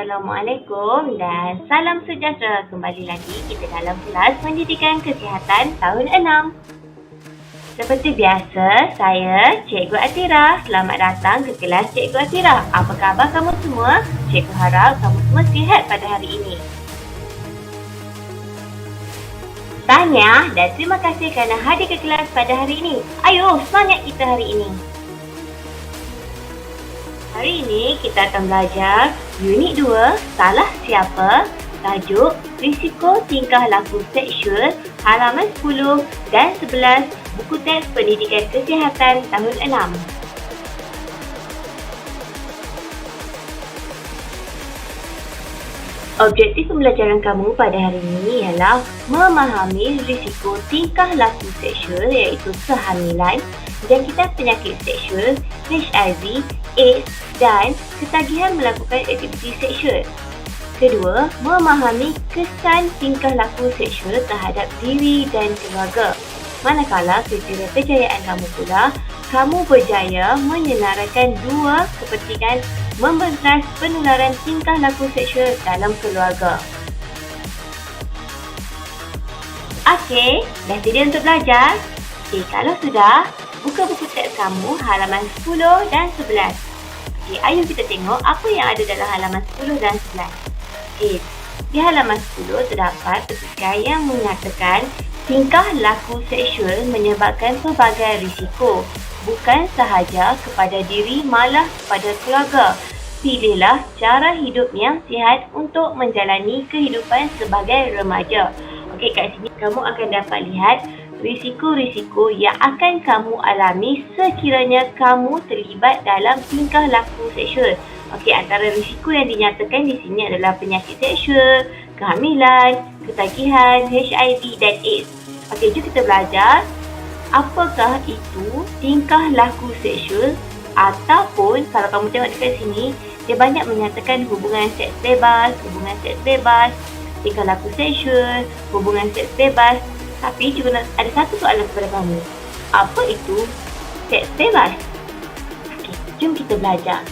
Assalamualaikum dan salam sejahtera. Kembali lagi kita dalam kelas Pendidikan Kesihatan tahun 6. Seperti biasa, saya Cikgu Atira. Selamat datang ke kelas Cikgu Atira. Apa khabar kamu semua? Cikgu harap kamu semua sihat pada hari ini. Tahniah dan terima kasih kerana hadir ke kelas pada hari ini. Ayo, semangat kita hari ini. Hari ini kita akan belajar Unit 2, Salah Siapa, tajuk Risiko Tingkah Laku Seksual, halaman 10 dan 11, buku teks Pendidikan Kesihatan tahun 6. Objektif pembelajaran kamu pada hari ini ialah memahami risiko tingkah laku seksual iaitu kehamilan, jangkitan penyakit seksual, HIV, AIDS dan ketagihan melakukan aktiviti seksual. Kedua, memahami kesan tingkah laku seksual terhadap diri dan keluarga. Manakala kriteria kejayaan kamu pula, kamu berjaya menyenaraikan dua kepentingan membentas penularan tingkah laku seksual dalam keluarga. Okey, dah sedia untuk belajar? Kalau sudah, buka buku teks kamu halaman 10 dan 11. Ayo kita tengok apa yang ada dalam halaman 10 dan 11. Di halaman 10 terdapat petikan yang menyatakan tingkah laku seksual menyebabkan pelbagai risiko, bukan sahaja kepada diri malah kepada keluarga. Pilihlah cara hidup yang sihat untuk menjalani kehidupan sebagai remaja. Okey, kat sini kamu akan dapat lihat risiko-risiko yang akan kamu alami sekiranya kamu terlibat dalam tingkah laku seksual. Okey, antara risiko yang dinyatakan di sini adalah penyakit seksual, kehamilan, ketagihan, HIV dan AIDS. Okey, jom kita belajar apakah itu tingkah laku seksual, ataupun kalau kamu tengok dekat sini, dia banyak menyatakan hubungan seks bebas, tingkah laku seksual, hubungan seks bebas. Tapi juga ada satu soalan kepada kamu. Apa itu seks bebas? Okey, jom kita belajar.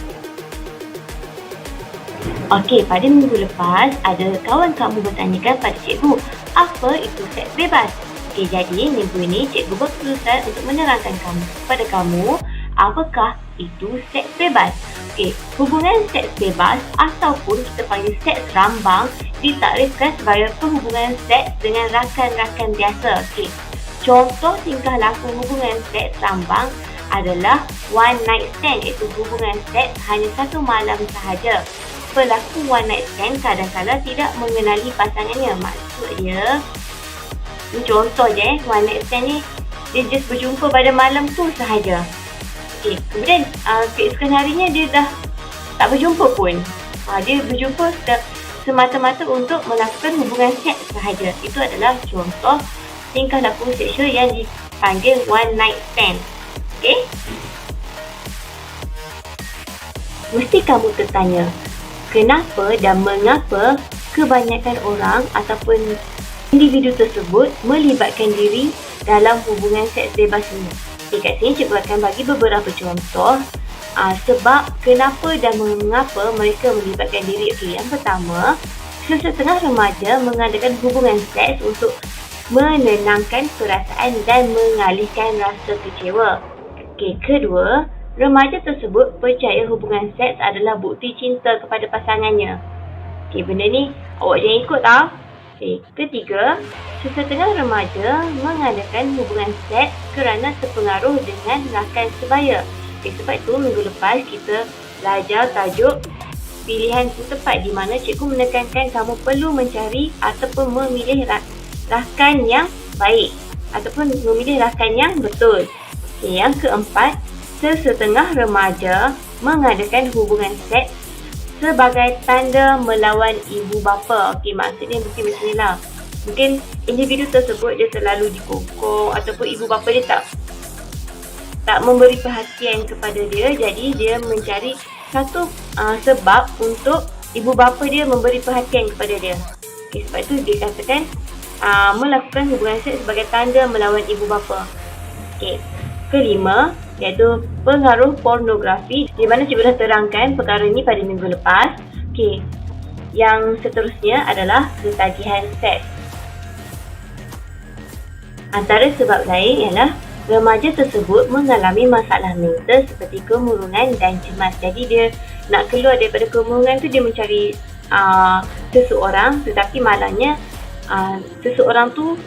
Okey, pada minggu lepas ada kawan kamu bertanyakan pada cikgu, apa itu seks bebas? Okey, jadi minggu ini cikgu berkeputusan untuk menerangkan kepada kamu apakah itu seks bebas. Okey, hubungan seks bebas ataupun kita panggil seks rambang ditakdirkan sebagai perhubungan seks dengan rakan-rakan biasa. Okey, contoh tingkah laku hubungan seks rambang adalah one night stand, iaitu hubungan seks hanya satu malam sahaja. Pelaku one night stand kadang-kadang tidak mengenali pasangannya. Maksudnya, ini contoh je one night stand ni, dia just berjumpa pada malam tu sahaja. Okey, kemudian keesokan harinya dia dah tak berjumpa pun. Dia berjumpa semata-mata untuk melakukan hubungan seks sahaja. Itu adalah contoh tingkah laku seksual yang dipanggil one night stand. Okey? Mesti kamu tertanya, kenapa dan mengapa kebanyakan orang ataupun individu tersebut melibatkan diri dalam hubungan seks bebas ini? Kat sini cikgu akan bagi beberapa contoh sebab kenapa dan mengapa mereka melibatkan diri. Okey, yang pertama, sesetengah remaja mengadakan hubungan seks untuk menenangkan perasaan dan mengalihkan rasa kecewa. Okey, kedua, remaja tersebut percaya hubungan seks adalah bukti cinta kepada pasangannya. Okey, benda ni awak jangan ikut tau. Okey, ketiga, sesetengah remaja mengadakan hubungan seks kerana terpengaruh dengan rakan sebaya. Okey, sebab itu minggu lepas kita belajar tajuk pilihan yang tepat, di mana cikgu menekankan kamu perlu mencari ataupun memilih rakan yang baik ataupun memilih rakan yang betul. Okey, yang keempat, sesetengah remaja mengadakan hubungan seks sebagai tanda melawan ibu bapa. Okey, maksudnya mungkin macam ni lah. Mungkin individu tersebut dia terlalu dikongkong ataupun ibu bapa dia tak memberi perhatian kepada dia. Jadi dia mencari satu sebab untuk ibu bapa dia memberi perhatian kepada dia. Okey, sebab itu dia katakan melakukan hubungan seks sebagai tanda melawan ibu bapa. Okey, kelima, iaitu pengaruh pornografi, di mana cikgu dah terangkan perkara ini pada minggu lepas. Okey, Yang seterusnya adalah ketagihan seks. Antara sebab lain ialah remaja tersebut mengalami masalah mental seperti kemurungan dan cemas. Jadi dia nak keluar daripada kemurungan tu, dia mencari seseorang, tetapi malangnya seseorang tu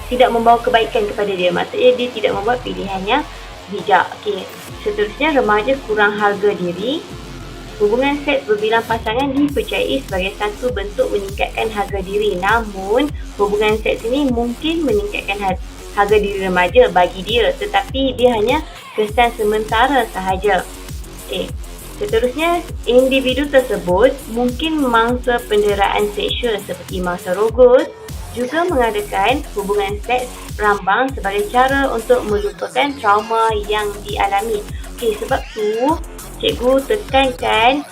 tidak membawa kebaikan kepada dia. Maksudnya dia tidak membuat pilihan yang bijak. Okey. Seterusnya, remaja kurang harga diri. Hubungan seks berbilang pasangan dipercayai sebagai satu bentuk meningkatkan harga diri. Namun, hubungan seks ini mungkin meningkatkan harga diri remaja bagi dia, tetapi dia hanya kesan sementara sahaja. Okey. Seterusnya, individu tersebut mungkin mangsa penderaan seksual seperti mangsa rogus, juga mengadakan hubungan seks rambang sebagai cara untuk melupakan trauma yang dialami. Okey, sebab tu cikgu tekankan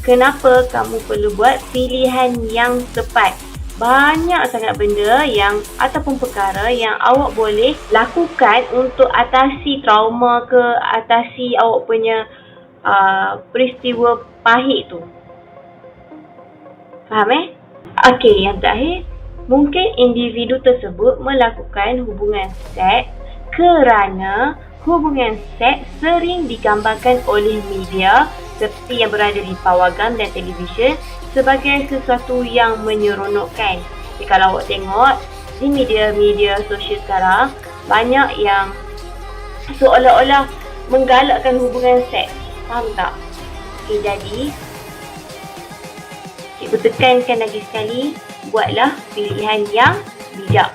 kenapa kamu perlu buat pilihan yang tepat. Banyak sangat benda yang ataupun perkara yang awak boleh lakukan untuk atasi trauma ke, atasi awak punya peristiwa pahit tu. Faham Okey, yang terakhir, mungkin individu tersebut melakukan hubungan seks kerana hubungan seks sering digambarkan oleh media seperti yang berada di pawagam dan televisyen sebagai sesuatu yang menyeronokkan. Jadi kalau awak tengok di media-media sosial sekarang, banyak yang seolah-olah menggalakkan hubungan seks. Faham tak? Okay, jadi cikgu tekankan lagi sekali, buatlah pilihan yang bijak.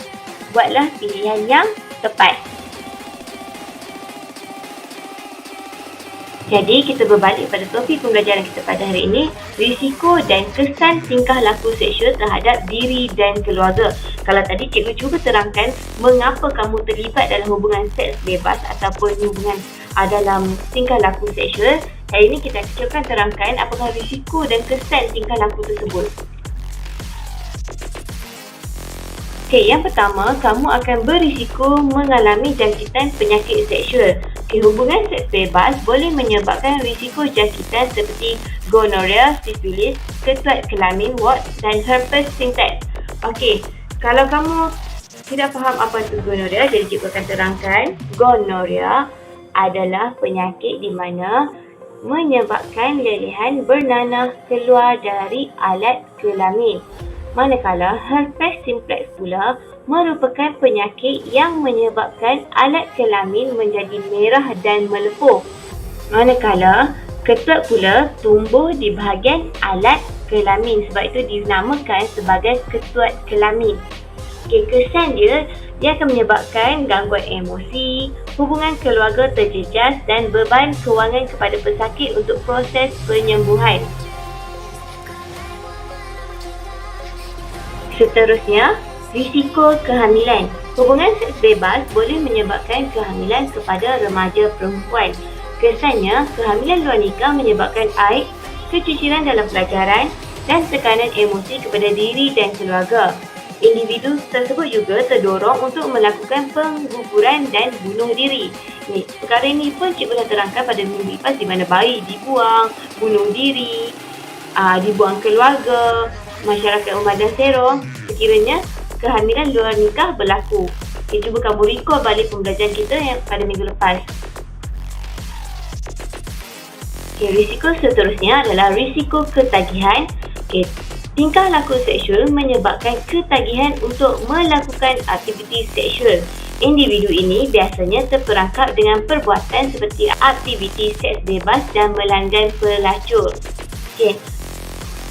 Buatlah pilihan yang tepat. Jadi kita berbalik pada topik pembelajaran kita pada hari ini, risiko dan kesan tingkah laku seksual terhadap diri dan keluarga. Kalau tadi cikgu cuba terangkan mengapa kamu terlibat dalam hubungan seks bebas ataupun hubungan dalam tingkah laku seksual, hari ini kita akan terangkan apakah risiko dan kesan tingkah laku tersebut. Okey, yang pertama, kamu akan berisiko mengalami jangkitan penyakit seksual. Okey, hubungan seks bebas boleh menyebabkan risiko jangkitan seperti gonorrhea, sifilis, ketuat kelamin, warts dan herpes simplex. Okey, kalau kamu tidak faham apa itu gonorrhea, jadi cikgu akan terangkan. Gonorrhea adalah penyakit di mana menyebabkan lelehan bernanah keluar dari alat kelamin. Manakala herpes simplex pula merupakan penyakit yang menyebabkan alat kelamin menjadi merah dan melepuh. Manakala ketuat pula tumbuh di bahagian alat kelamin, sebab itu dinamakan sebagai ketuat kelamin. Okay, kesan dia akan menyebabkan gangguan emosi, hubungan keluarga terjejas dan beban kewangan kepada pesakit untuk proses penyembuhan. Seterusnya, risiko kehamilan. Hubungan seks bebas boleh menyebabkan kehamilan kepada remaja perempuan. Kesannya, kehamilan luar nikah menyebabkan aib, keciciran dalam pelajaran dan tekanan emosi kepada diri dan keluarga. Individu tersebut juga terdorong untuk melakukan pengguguran dan bunuh diri. Perkara ini pun cikgu dah terangkan pada minggu lepas, di mana bayi dibuang, bunuh diri, dibuang keluarga, masyarakat Umar dan Serong sekiranya kehamilan luar nikah berlaku. Okay, cuba kamu recall balik pembelajaran kita yang pada minggu lepas. Okay, risiko seterusnya adalah risiko ketagihan. Okay, tingkah laku seksual menyebabkan ketagihan untuk melakukan aktiviti seksual. Individu ini biasanya terperangkap dengan perbuatan seperti aktiviti seks bebas dan melanggan pelacur. Okay,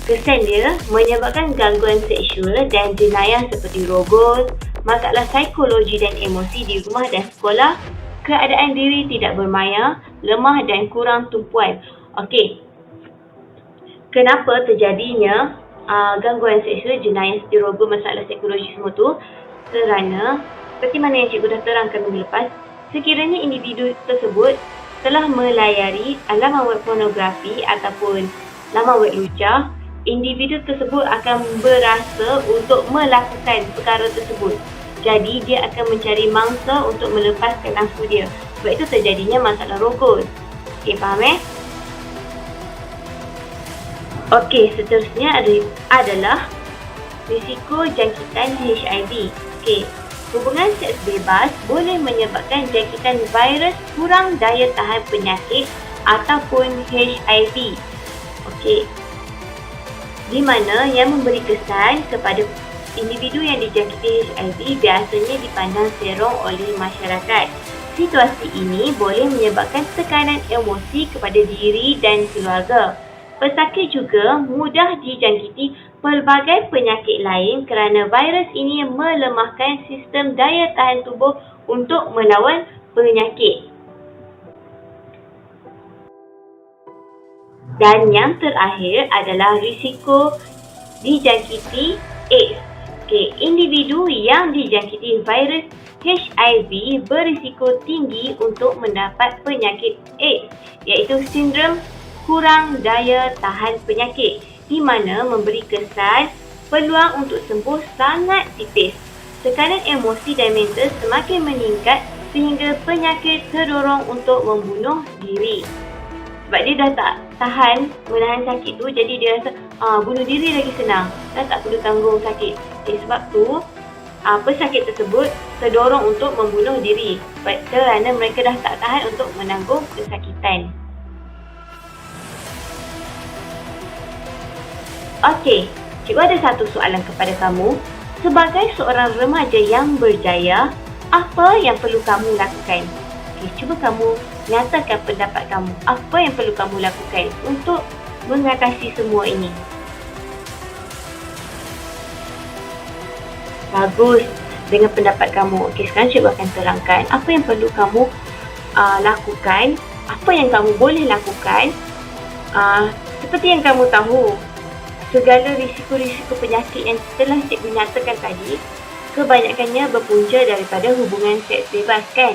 kesan dia menyebabkan gangguan seksual dan jenayah seperti rogus, masalah psikologi dan emosi di rumah dan sekolah, keadaan diri tidak bermaya, lemah dan kurang tumpuan. Okey, kenapa terjadinya gangguan seksual, jenayah seperti rogus, masalah psikologi semua tu? Kerana seperti mana yang cikgu dah terangkan minggu lepas, sekiranya individu tersebut telah melayari laman web pornografi ataupun laman web lucah, individu tersebut akan berasa untuk melakukan perkara tersebut. Jadi dia akan mencari mangsa untuk melepaskan nafsu dia. Sebab itu terjadinya masalah rogus. Okey, faham Okey, seterusnya adalah risiko jangkitan HIV. Okey, hubungan seks bebas boleh menyebabkan jangkitan virus kurang daya tahan penyakit ataupun HIV. Okey, di mana yang memberi kesan kepada individu yang dijangkiti HIV biasanya dipandang serong oleh masyarakat. Situasi ini boleh menyebabkan tekanan emosi kepada diri dan keluarga. Pesakit juga mudah dijangkiti pelbagai penyakit lain kerana virus ini melemahkan sistem daya tahan tubuh untuk melawan penyakit. Dan yang terakhir adalah risiko dijangkiti AIDS. Okey, individu yang dijangkiti virus HIV berisiko tinggi untuk mendapat penyakit AIDS, iaitu sindrom kurang daya tahan penyakit, di mana memberi kesan peluang untuk sembuh sangat tipis. Tekanan emosi dan mental semakin meningkat sehingga penyakit terdorong untuk membunuh diri. Sebab dia dah tak tahan menahan sakit tu, jadi dia rasa bunuh diri lagi senang, dah tak perlu tanggung sakit. Sebab tu pesakit tersebut terdorong untuk membunuh diri kerana mereka dah tak tahan untuk menanggung kesakitan. Okey, cikgu ada satu soalan kepada kamu. Sebagai seorang remaja yang berjaya, apa yang perlu kamu lakukan? Okey, cuba kamu nyatakan pendapat kamu. Apa yang perlu kamu lakukan untuk mengatasi semua ini? Bagus dengan pendapat kamu. Okey, sekarang cikgu akan terangkan apa yang perlu kamu lakukan, apa yang kamu boleh lakukan. Seperti yang kamu tahu, segala risiko-risiko penyakit yang telah cikgu nyatakan tadi, kebanyakannya berpunca daripada hubungan seks bebas, kan?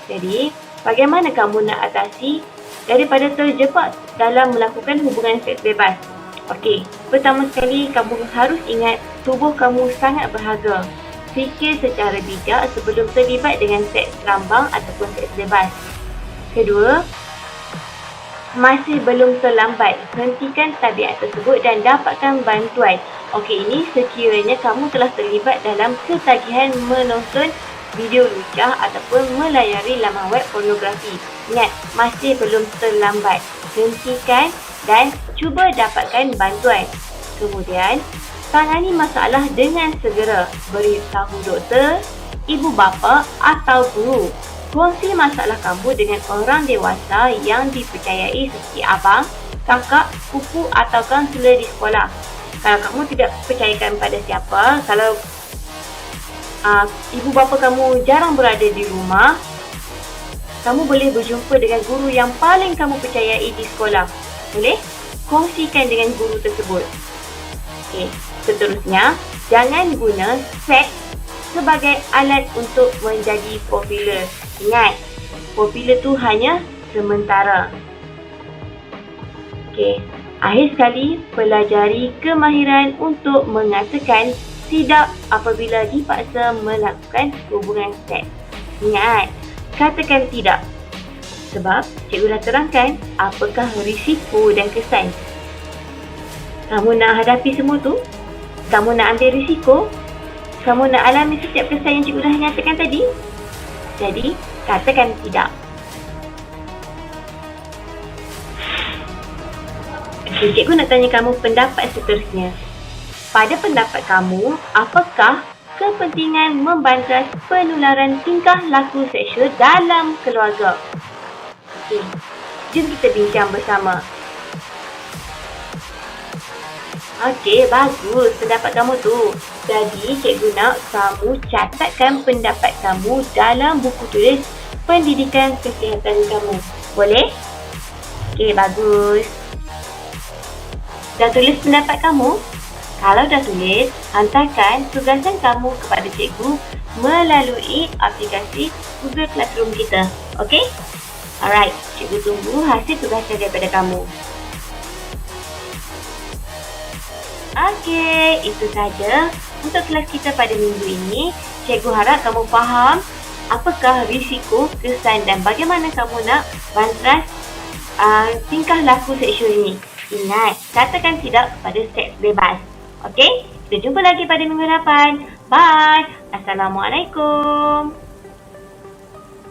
Jadi, bagaimana kamu nak atasi daripada terjebak dalam melakukan hubungan seks bebas? Okey, pertama sekali kamu harus ingat tubuh kamu sangat berharga. Fikir secara bijak sebelum terlibat dengan seks lambang ataupun seks bebas. Kedua, masih belum terlambat. Hentikan tabiat tersebut dan dapatkan bantuan. Okey, ini sekiranya kamu telah terlibat dalam ketagihan menonton video lucah ataupun melayari laman web pornografi. Ingat, masih belum terlambat. Hentikan dan cuba dapatkan bantuan. Kemudian, tangani masalah dengan segera. Beritahu doktor, ibu bapa atau guru. Kongsi masalah kamu dengan orang dewasa yang dipercayai seperti abang, kakak, pupu atau kaunselor di sekolah. Kalau kamu tidak percayakan pada siapa, kalau ibu bapa kamu jarang berada di rumah, kamu boleh berjumpa dengan guru yang paling kamu percayai di sekolah. Boleh? Kongsikan dengan guru tersebut. Okey, seterusnya, jangan guna seks sebagai alat untuk menjadi popular. Ingat, popular tu hanya sementara. Okey, akhir sekali, pelajari kemahiran untuk mengatakan tidak apabila dipaksa melakukan hubungan seks. Ingat, katakan tidak. Sebab cikgu dah terangkan apakah risiko dan kesan. Kamu nak hadapi semua tu? Kamu nak ambil risiko? Kamu nak alami setiap kesan yang cikgu dah nyatakan tadi? Jadi, katakan tidak. Okay, cikgu nak tanya kamu pendapat seterusnya. Pada pendapat kamu, apakah kepentingan membantah penularan tingkah laku seksual dalam keluarga? Okay, jom kita bincang bersama. Okey, bagus pendapat kamu tu. Jadi, cikgu nak kamu catatkan pendapat kamu dalam buku tulis pendidikan kesihatan kamu. Boleh? Okey, bagus. Dah tulis pendapat kamu? Kalau dah tulis, hantarkan tugasan kamu kepada cikgu melalui aplikasi Google Classroom kita. Okey? Alright, cikgu tunggu hasil tugasan daripada kamu. Okey, itu saja untuk kelas kita pada minggu ini. Cikgu harap kamu faham apakah risiko, kesan dan bagaimana kamu nak bantras tingkah laku seksual ini. Ingat, katakan tidak kepada seks bebas. Okey? Kita jumpa lagi pada minggu depan. Bye. Assalamualaikum.